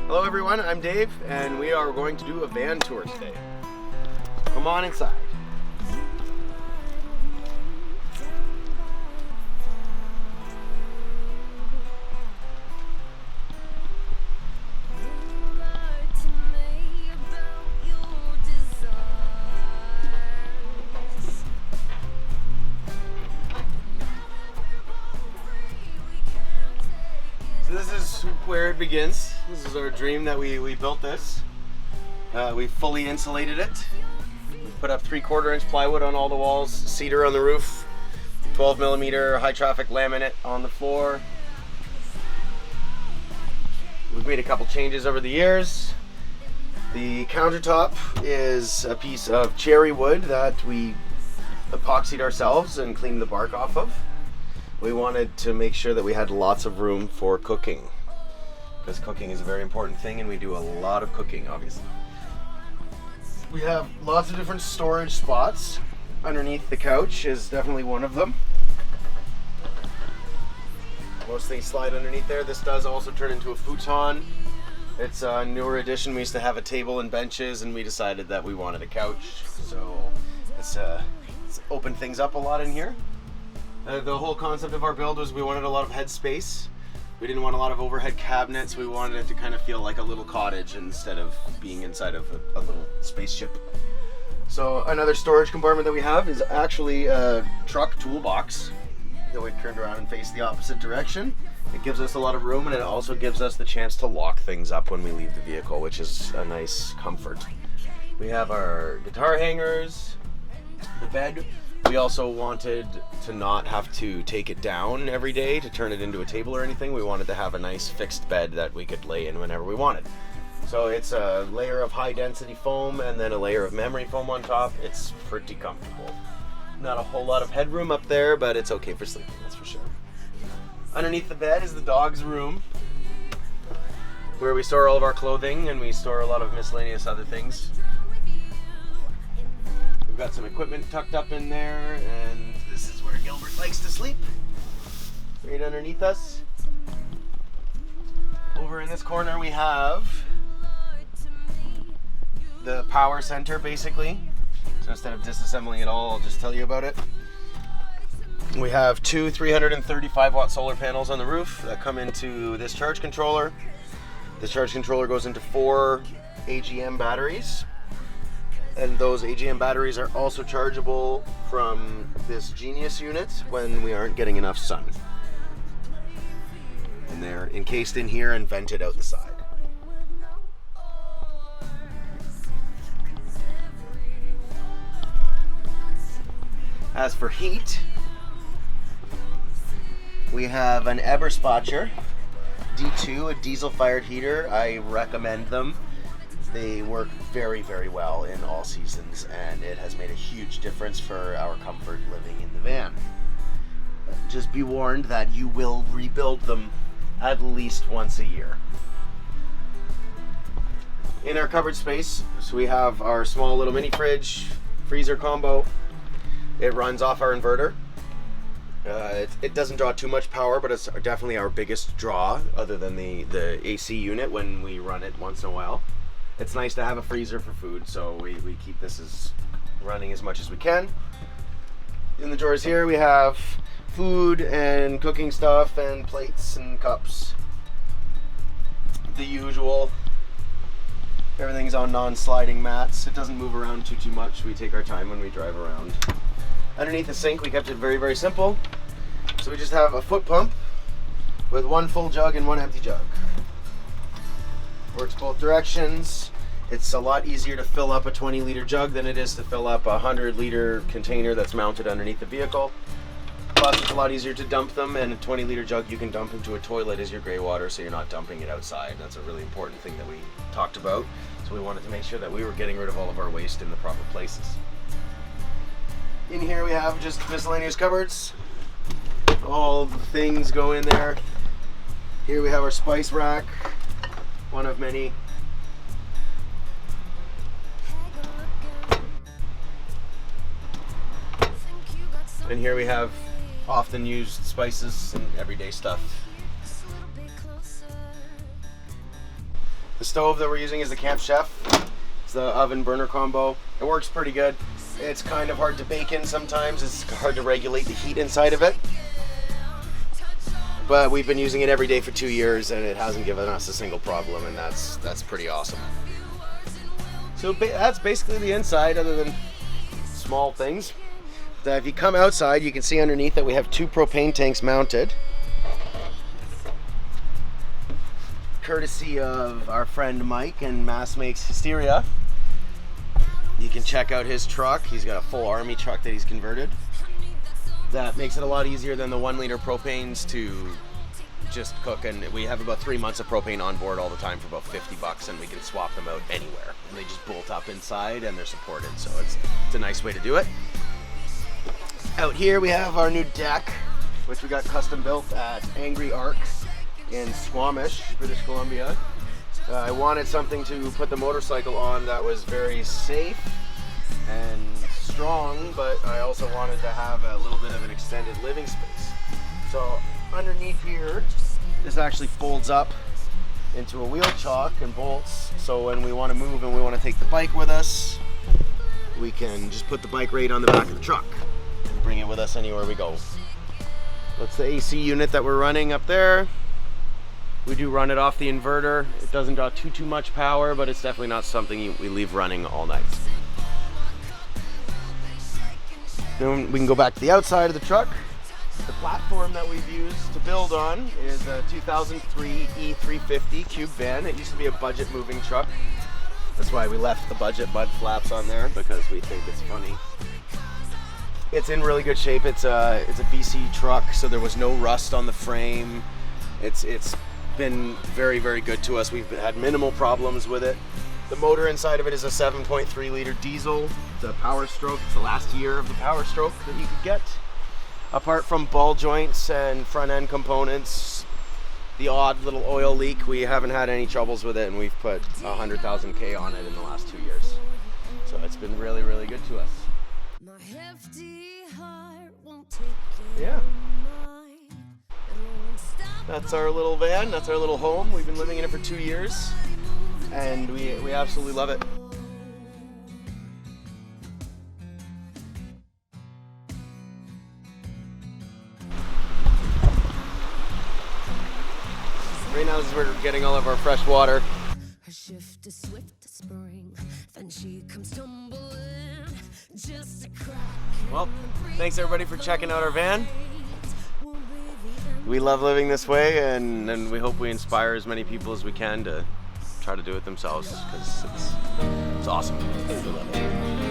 Hello everyone, I'm Dave, and we are going to do a van tour today. Come on inside. So this is where it begins. This is our dream that we built this. We fully insulated it. We put up 3/4 inch plywood on all the walls, cedar on the roof, 12mm high traffic laminate on the floor. We've made a couple changes over the years. The countertop is a piece of cherry wood that we epoxied ourselves and cleaned the bark off of. We wanted to make sure that we had lots of room for cooking, because cooking is a very important thing and we do a lot of cooking, obviously. We have lots of different storage spots. Underneath the couch is definitely one of them. Most things slide underneath there. This does also turn into a futon. It's a newer addition. We used to have a table and benches, and we decided that we wanted a couch. So it's opened things up a lot in here. The whole concept of our build was we wanted a lot of head space. We didn't want a lot of overhead cabinets. We wanted it to kind of feel like a little cottage instead of being inside of a little spaceship. So another storage compartment that we have is actually a truck toolbox that we turned around and face the opposite direction. It gives us a lot of room, and it also gives us the chance to lock things up when we leave the vehicle, which is a nice comfort. We have our guitar hangers, the bed. We also wanted to not have to take it down every day to turn it into a table or anything. We wanted to have a nice fixed bed that we could lay in whenever we wanted. So it's a layer of high density foam and then a layer of memory foam on top. It's pretty comfortable. Not a whole lot of headroom up there, but it's okay for sleeping, that's for sure. Underneath the bed is the dog's room, where we store all of our clothing and we store a lot of miscellaneous other things. Got some equipment tucked up in there, and this is where Gilbert likes to sleep, right underneath us. Over in this corner we have the power center, basically. So instead of disassembling it all, I'll just tell you about it. We have two 335 watt solar panels on the roof that come into this charge controller. This charge controller goes into 4 AGM batteries. And those AGM batteries are also chargeable from this Genius unit when we aren't getting enough sun. And they're encased in here and vented out the side. As for heat, we have an Eberspacher D2, a diesel-fired heater. I recommend them. They work very, very well in all seasons, and it has made a huge difference for our comfort living in the van. Just be warned that you will rebuild them at least once a year. In our cupboard space, so we have our small little mini fridge, freezer combo. It runs off our inverter. It doesn't draw too much power, but it's definitely our biggest draw, other than the AC unit when we run it once in a while. It's nice to have a freezer for food, so we keep this running as much as we can. In the drawers here we have food and cooking stuff and plates and cups. The usual. Everything's on non-sliding mats. It doesn't move around too much. We take our time when we drive around. Underneath the sink we kept it very, very simple. So we just have a foot pump with one full jug and one empty jug. Works both directions. It's a lot easier to fill up a 20-liter jug than it is to fill up a 100-liter container that's mounted underneath the vehicle. Plus, it's a lot easier to dump them, and a 20-liter jug you can dump into a toilet as your gray water, so you're not dumping it outside. That's a really important thing that we talked about. So we wanted to make sure that we were getting rid of all of our waste in the proper places. In here we have just miscellaneous cupboards. All the things go in there. Here we have our spice rack, one of many. And here we have often used spices and everyday stuff. The stove that we're using is the Camp Chef. It's the oven burner combo. It works pretty good. It's kind of hard to bake in sometimes. It's hard to regulate the heat inside of it. But we've been using it every day for 2 years and it hasn't given us a single problem, and that's pretty awesome. So that's basically the inside, other than small things. If you come outside, you can see underneath that we have 2 propane tanks mounted, courtesy of our friend Mike and Mass Makes Hysteria. You can check out his truck. He's got a full army truck that he's converted. That makes it a lot easier than the 1 liter propanes to just cook, and we have about 3 months of propane on board all the time for about $50, and we can swap them out anywhere. And they just bolt up inside and they're supported, so it's a nice way to do it. Out here we have our new deck, which we got custom built at Angry Arc in Squamish, British Columbia. I wanted something to put the motorcycle on that was very safe and strong, but I also wanted to have a little bit of an extended living space. So underneath here, this actually folds up into a wheel chock and bolts, so when we want to move and we want to take the bike with us, we can just put the bike right on the back of the truck and bring it with us anywhere we go. That's the AC unit that we're running up there. We do run it off the inverter. It doesn't draw too much power, but it's definitely not something we leave running all night. Then we can go back to the outside of the truck. The platform that we've used to build on is a 2003 E350 cube van. It used to be a budget moving truck. That's why we left the budget mud flaps on there, because we think it's funny. It's in really good shape. It's a BC truck, so there was no rust on the frame. It's been very, very good to us. We've had minimal problems with it. The motor inside of it is a 7.3 liter diesel. It's a Power Stroke. It's the last year of the Power Stroke that you could get. Apart from ball joints and front end components, the odd little oil leak, we haven't had any troubles with it, and we've put 100,000 K on it in the last 2 years. So it's been really, really good to us. Yeah. That's our little van, that's our little home. We've been living in it for 2 years, and we absolutely love it. Right now, this is where we're getting all of our fresh water. Her shift is swift as spring, then she comes tumbling, just a crack. Well, thanks everybody for checking out our van. We love living this way, and we hope we inspire as many people as we can to try to do it themselves, because it's awesome. We love it.